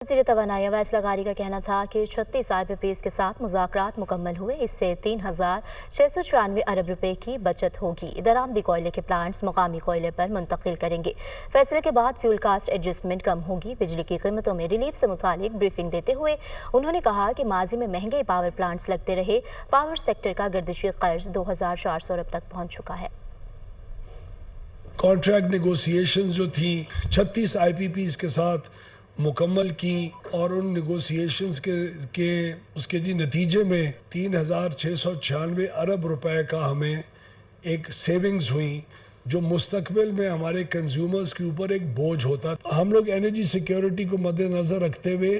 وزیر توانائی اویس لغاری کا کہنا تھا کہ 36 IPPs کے ساتھ مذاکرات مکمل ہوئے، اس سے 3,694 ارب روپے کی بچت ہوگی۔ درآمدی کوئلے کے پلانٹس مقامی کوئلے پر منتقل کریں گے۔ فیصلے کے بعد فیول کاسٹ ایڈجسٹمنٹ کم ہوگی۔ بجلی کی قیمتوں میں ریلیف سے متعلق بریفنگ دیتے ہوئے انہوں نے کہا کہ ماضی میں مہنگے پاور پلانٹس لگتے رہے، پاور سیکٹر کا گردشی قرض 2,400 ارب تک پہنچ چکا ہے۔ کانٹریکٹ نیگوسیشنز جو تھیں 36 IPPs کے ساتھ مکمل کی اور ان نیگوسیشنز کے نتیجے میں 3,696 ارب روپے کا ہمیں ایک سیونگز ہوئی، جو مستقبل میں ہمارے کنزیومرز کے اوپر ایک بوجھ ہوتا۔ ہم لوگ انرجی سیکیورٹی کو مد نظر رکھتے ہوئے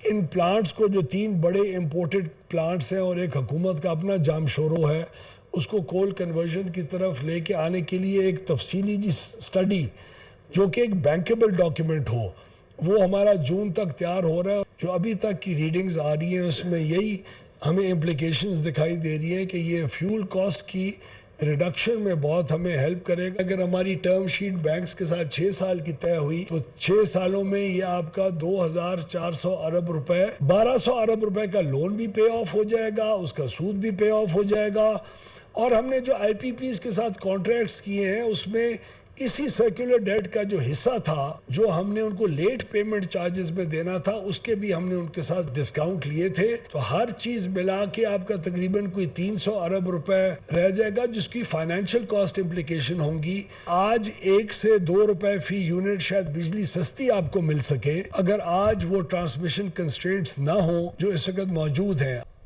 ان پلانٹس کو، جو 3 بڑے امپورٹڈ پلانٹس ہیں اور ایک حکومت کا اپنا جام شورو ہے، اس کو کول کنورژن کی طرف لے کے آنے کے لیے ایک تفصیلی سٹڈی جو کہ ایک بینکیبل ڈاکیومنٹ ہو، وہ ہمارا جون تک تیار ہو رہا ہے۔ جو ابھی تک کی ریڈنگز آ رہی ہیں اس میں یہی ہمیں امپلیکیشنز دکھائی دے رہی ہیں کہ یہ فیول کاسٹ کی ریڈکشن میں بہت ہمیں ہیلپ کرے گا۔ اگر ہماری ٹرم شیٹ بینکس کے ساتھ 6 سال کی طے ہوئی تو 6 سالوں میں یہ آپ کا 2,400 ارب روپے، 1,200 ارب روپے کا لون بھی پے آف ہو جائے گا، اس کا سود بھی پے آف ہو جائے گا۔ اور ہم نے جو IPPs کے ساتھ کانٹریکٹس کیے ہیں اس میں اسی سرکولر ڈیٹ کا جو حصہ تھا، جو ہم نے ان کو لیٹ پیمنٹ چارجز میں دینا تھا، اس کے بھی ہم نے ان کے ساتھ ڈسکاؤنٹ لیے تھے۔ تو ہر چیز ملا کے آپ کا تقریباً کوئی 300 ارب روپے رہ جائے گا، جس کی فائنینشیل کاسٹ امپلیکیشن ہوں گی۔ آج 1 سے 2 روپے فی یونٹ شاید بجلی سستی آپ کو مل سکے، اگر آج وہ ٹرانسمیشن کنسٹرینٹس نہ ہوں جو اس وقت موجود ہیں۔